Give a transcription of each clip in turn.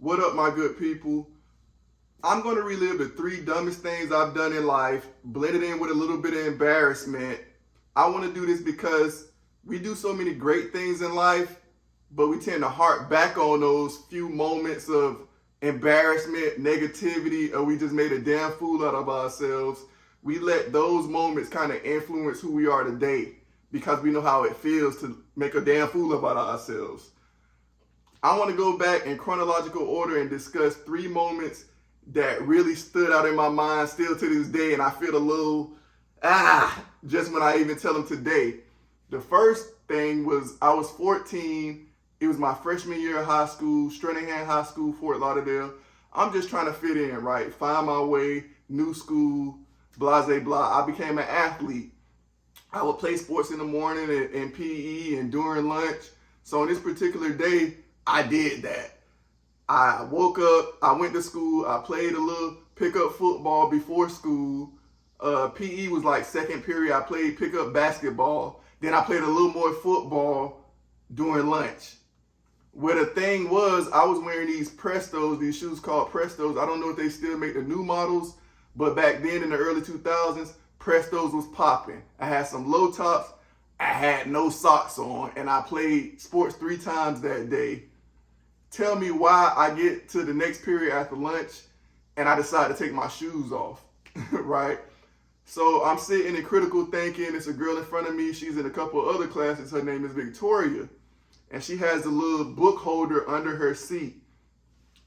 What up, my good people? I'm going to relive the three dumbest things I've done in life, blend it in with a little bit of embarrassment. I want to do this because we do so many great things in life, but we tend to harp back on those few moments of embarrassment, negativity, or we just made a damn fool out of ourselves. We let those moments kind of influence who we are today because we know how it feels to make a damn fool about ourselves. I want to go back in chronological order and discuss three moments that really stood out in my mind still to this day, and I feel a little, just when I even tell them today. The first thing was I was 14. It was my freshman year of high school, Stranahan High School, Fort Lauderdale. I'm just trying to fit in, right? Find my way, new school, blah, blah, blah. I became an athlete. I would play sports in the morning and PE and during lunch. So on this particular day, I did that. I woke up, I went to school, I played a little pickup football before school. PE was like second period, I played pickup basketball. Then I played a little more football during lunch. Where the thing was, I was wearing these Prestos, these shoes called Prestos. I don't know if they still make the new models, but back then in the early 2000s, Prestos was popping. I had some low tops, I had no socks on, and I played sports 3 times that day. Tell me why I get to the next period after lunch and I decide to take my shoes off, right? So I'm sitting in critical thinking. It's a girl in front of me. She's in a couple other classes. Her name is Victoria. And she has a little book holder under her seat.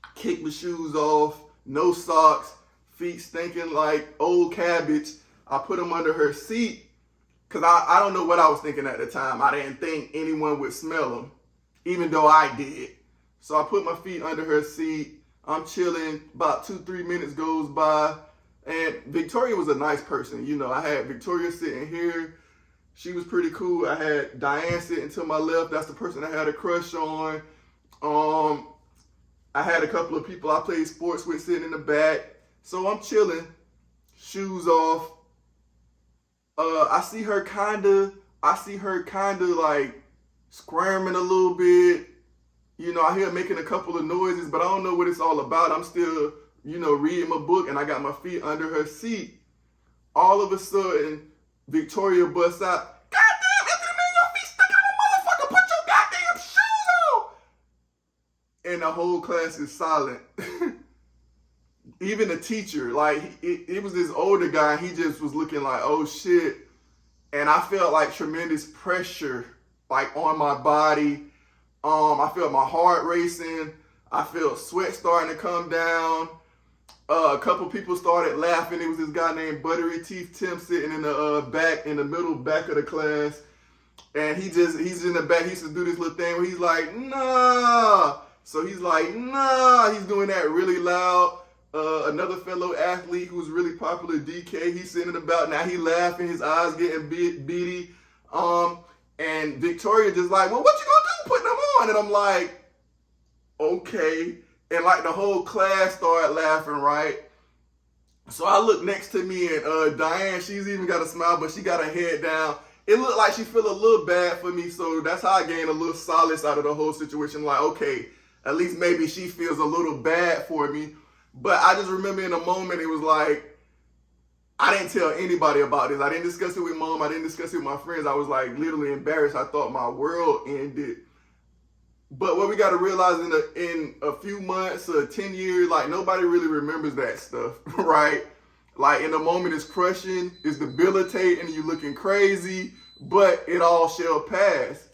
I kick the shoes off, no socks, feet stinking like old cabbage. I put them under her seat because I don't know what I was thinking at the time. I didn't think anyone would smell them, even though I did. So I put my feet under her seat. I'm chilling. About 2-3 minutes goes by. And Victoria was a nice person. You know, I had Victoria sitting here. She was pretty cool. I had Diane sitting to my left. That's the person I had a crush on. I had a couple of people I played sports with sitting in the back. So I'm chilling. Shoes off. I see her kind of like squirming a little bit. You know, I hear making a couple of noises, but I don't know what it's all about. I'm still, reading my book, and I got my feet under her seat. All of a sudden, Victoria busts out, "Goddamn, Anthony, man, your feet sticking in a motherfucker. Put your goddamn shoes on." And the whole class is silent. Even the teacher, like, it was this older guy. He just was looking like, oh, shit. And I felt like tremendous pressure, like, on my body. I felt my heart racing. I felt sweat starting to come down. A couple people started laughing. It was this guy named Buttery Teeth Tim sitting in the middle back of the class. And he's in the back. He used to do this little thing where he's like, nah. So he's like, nah. He's doing that really loud. Another fellow athlete who's really popular, DK, he's sitting about. Now he laughing. His eyes getting beady. And Victoria just like, well, what you gonna do putting them on? And I'm like, okay. And like the whole class started laughing, right? So I look next to me and Diane, she's even got a smile, but she got her head down. It looked like she feel a little bad for me, so that's how I gained a little solace out of the whole situation. Like, okay, at least maybe she feels a little bad for me. But I just remember in a moment, it was like, I didn't tell anybody about this. I didn't discuss it with mom. I didn't discuss it with my friends. I was like literally embarrassed. I thought my world ended. But what we got to realize in a few months or 10 years, like nobody really remembers that stuff, right? Like in the moment it's crushing, it's debilitating, you're looking crazy, but it all shall pass.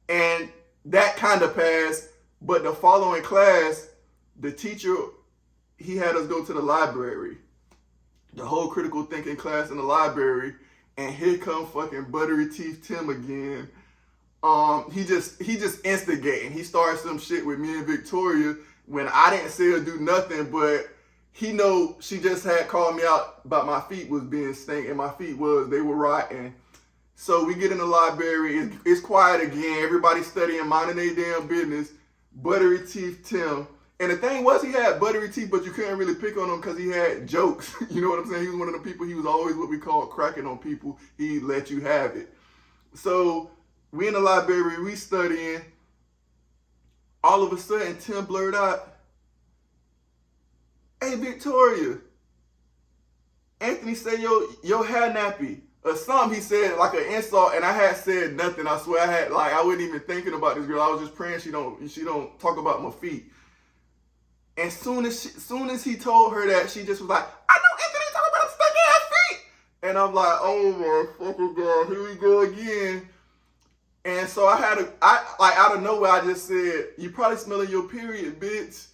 And that kind of passed. But the following class, the teacher, he had us go to the library. The whole critical thinking class in the library, and here come fucking Buttery Teeth Tim again. He just instigating. He started some shit with me and Victoria when I didn't say or do nothing, but he know she just had called me out about my feet was being stank, and my feet they were rotten. So we get in the library, it's quiet again, everybody studying, minding their damn business. Buttery Teeth Tim. And the thing was, he had buttery teeth, but you couldn't really pick on him because he had jokes. You know what I'm saying? He was one of the people, he was always what we call cracking on people. He let you have it. So we in the library, we studying. All of a sudden, Tim blurted out, hey, Victoria, Anthony said your hair nappy. Or something he said, like an insult, and I had said nothing. I swear I wasn't even thinking about this girl. I was just praying she don't talk about my feet. And soon as he told her that, she just was like, I know Anthony talking about stuck ass feet. And I'm like, oh my fucking God, here we go again. And so I out of nowhere, I just said, you probably smelling your period, bitch.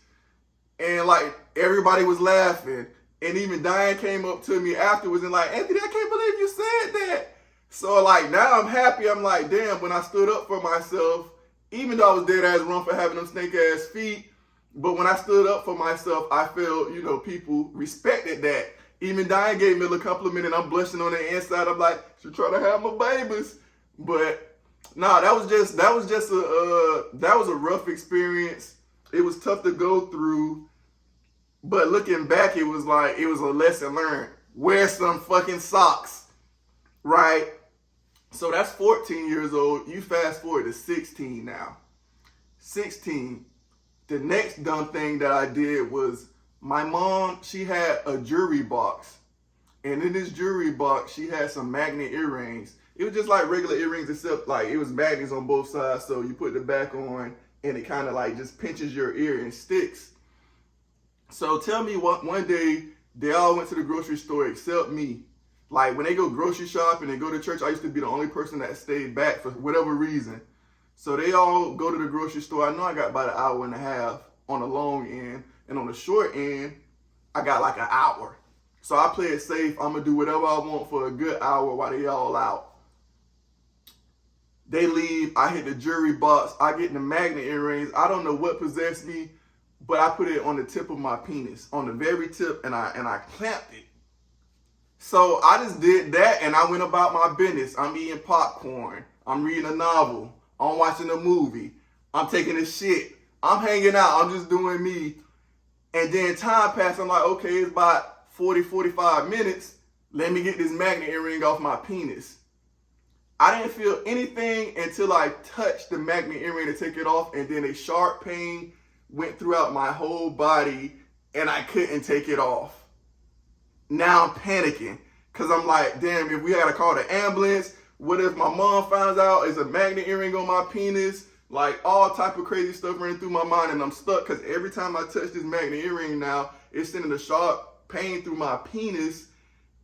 And like everybody was laughing. And even Diane came up to me afterwards and like, Anthony, I can't believe you said that. So like now I'm happy. I'm like, damn, when I stood up for myself, even though I was dead ass wrong for having them snake ass feet, but when I stood up for myself, I felt, people respected that. Even Diane gave me a little compliment and I'm blushing on the inside. I'm like, she trying to have my babies. But nah, that was a rough experience. It was tough to go through. But looking back, it was a lesson learned. Wear some fucking socks, right? So that's 14 years old. You fast forward to 16 now. 16. The next dumb thing that I did was my mom, she had a jewelry box. And in this jewelry box, she had some magnet earrings. It was just like regular earrings, except like it was magnets on both sides. So you put the back on and it kind of like just pinches your ear and sticks. So tell me what, one day they all went to the grocery store except me. Like when they go grocery shopping and go to church, I used to be the only person that stayed back for whatever reason. So they all go to the grocery store. I know I got about an hour and a half on the long end. And on the short end, I got like an hour. So I play it safe. I'm going to do whatever I want for a good hour while they all out. They leave. I hit the jewelry box. I get the magnet earrings. I don't know what possessed me. But I put it on the tip of my penis, on the very tip, and I clamped it. So I just did that, and I went about my business. I'm eating popcorn. I'm reading a novel. I'm watching a movie. I'm taking a shit. I'm hanging out. I'm just doing me. And then time passed. I'm like, okay, it's about 40, 45 minutes. Let me get this magnet earring off my penis. I didn't feel anything until I touched the magnet earring to take it off, and then a sharp pain went throughout my whole body and I couldn't take it off. Now I'm panicking because I'm like, damn, if we had to call the ambulance, what if my mom finds out it's a magnet earring on my penis? Like all type of crazy stuff running through my mind and I'm stuck because every time I touch this magnet earring now, it's sending a sharp pain through my penis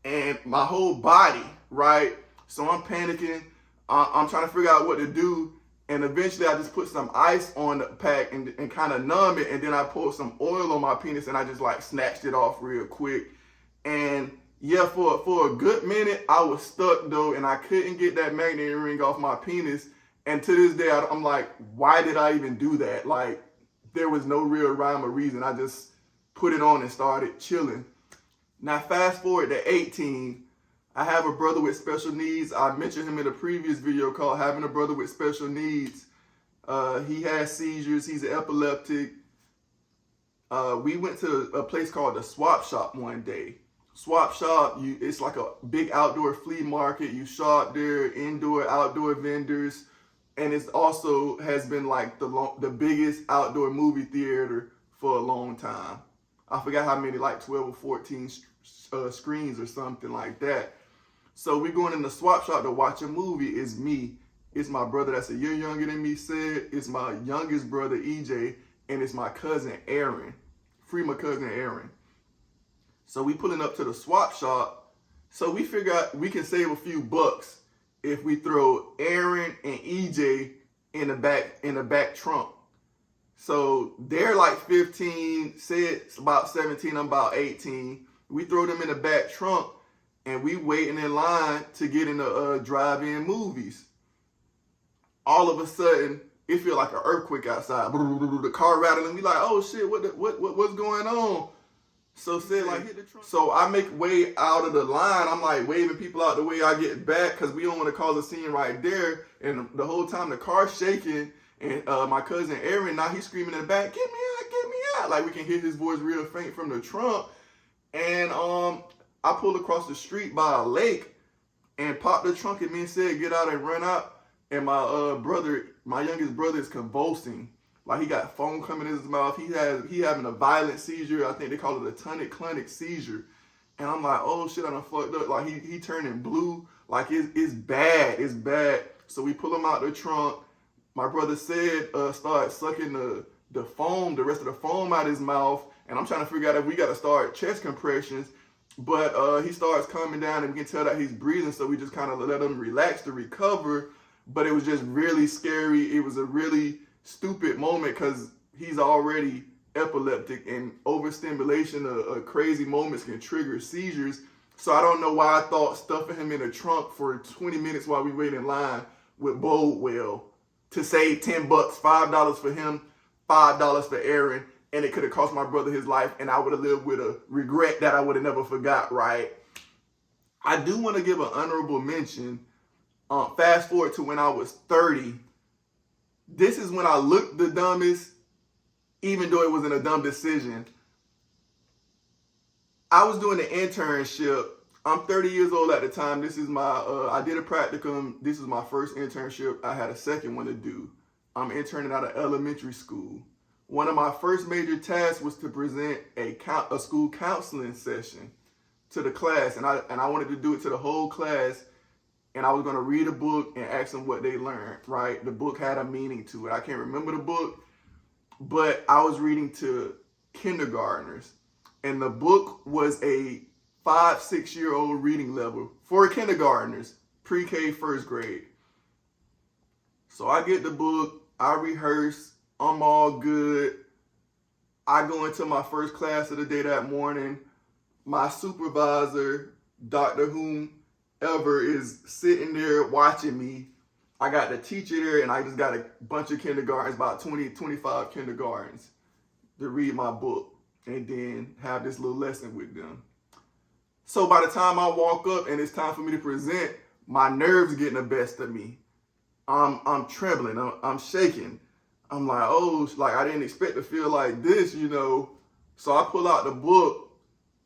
and my whole body, right? So I'm panicking. I'm trying to figure out what to do. And eventually I just put some ice on the pack and kind of numb it. And then I poured some oil on my penis and I just like snatched it off real quick. And yeah, for a good minute, I was stuck though. And I couldn't get that magnet earring off my penis. And to this day, I'm like, why did I even do that? Like there was no real rhyme or reason. I just put it on and started chilling. Now fast forward to 18. I have a brother with special needs. I mentioned him in a previous video called Having a Brother with Special Needs. He has seizures. He's an epileptic. We went to a place called the Swap Shop one day. Swap Shop, it's like a big outdoor flea market. You shop there, indoor, outdoor vendors. And it also has been like the biggest outdoor movie theater for a long time. I forgot how many, like 12 or 14 screens or something like that. So we're going in the Swap Shop to watch a movie. It's me. It's my brother that's a year younger than me, Sid. It's my youngest brother, EJ. And it's my cousin, Aaron. Free my cousin, Aaron. So we pulling up to the Swap Shop. So we figure out we can save a few bucks if we throw Aaron and EJ in the back trunk. So they're like 15, Sid's about 17, I'm about 18. We throw them in the back trunk. And we waiting in line to get in the drive-in movies. All of a sudden, it feel like an earthquake outside. The car rattling. We like, oh shit, what's going on? So said like hit the trunk. So I make way out of the line. I'm like waving people out the way I get back because we don't want to cause a scene right there. And the whole time the car's shaking. And my cousin Aaron, now he's screaming in the back, get me out, get me out. Like we can hear his voice real faint from the trunk. And I pulled across the street by a lake and popped the trunk and me and said, get out and run out. And my youngest brother is convulsing. Like he got foam coming in his mouth. He having a violent seizure. I think they call it a tonic-clonic seizure. And I'm like, oh shit, I done fucked up. Like he turning blue. Like it's bad. It's bad. So we pull him out the trunk. My brother said start sucking the foam, the rest of the foam out of his mouth. And I'm trying to figure out if we got to start chest compressions. But he starts calming down and we can tell that he's breathing. So we just kind of let him relax to recover. But it was just really scary. It was a really stupid moment because he's already epileptic, and overstimulation of crazy moments can trigger seizures. So I don't know why I thought stuffing him in a trunk for 20 minutes while we wait in line would bode well to save $10, $5 for him, $5 for Aaron, and it could have cost my brother his life, and I would have lived with a regret that I would have never forgot, right? I do want to give an honorable mention. Fast forward to when I was 30. This is when I looked the dumbest, even though it wasn't a dumb decision. I was doing an internship. I'm 30 years old at the time. This is my, I did a practicum. This is my first internship. I had a second one to do. I'm interning out of elementary school. One of my first major tasks was to present a school counseling session to the class. And I wanted to do it to the whole class. And I was going to read a book and ask them what they learned, right? The book had a meaning to it. I can't remember the book, but I was reading to kindergartners. And the book was a 5-6-year-old reading level for kindergartners, pre-K, first grade. So I get the book, I rehearse, I'm all good. I go into my first class of the day that morning. My supervisor, Dr. Whomever, is sitting there watching me. I got the teacher there, and I just got a bunch of kindergartens, about 20, 25 kindergartens, to read my book and then have this little lesson with them. So by the time I walk up and it's time for me to present, my nerves getting the best of me. I'm trembling, I'm shaking. I'm like, oh, like I didn't expect to feel like this, you know. So I pull out the book.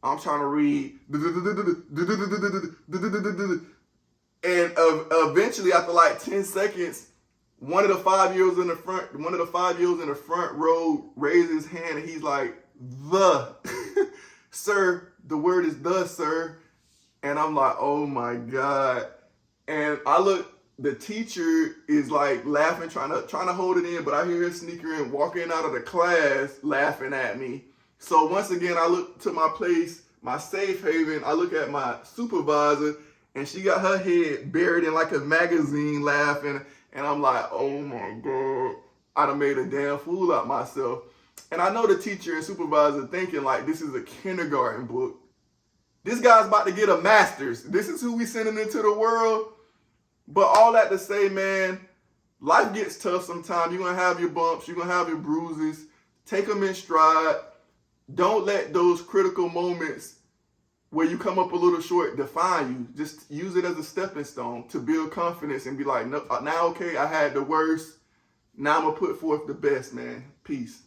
I'm trying to read. And eventually, after like 10 seconds, one of the 5-year-olds in the front row raises his hand and he's like, sir, the word is the, sir. And I'm like, oh my God. And I look, the teacher is like laughing, trying to hold it in, but I hear her sneaking in, walking out of the class, laughing at me. So once again, I look to my place, my safe haven. I look at my supervisor, and she got her head buried in like a magazine, laughing. And I'm like, oh my God, I done made a damn fool out of myself. And I know the teacher and supervisor thinking like, this is a kindergarten book. This guy's about to get a master's. This is who we sending into the world. But all that to say, man, life gets tough sometimes. You're going to have your bumps. You're going to have your bruises. Take them in stride. Don't let those critical moments where you come up a little short define you. Just use it as a stepping stone to build confidence and be like, no, now, okay, I had the worst. Now I'm going to put forth the best, man. Peace.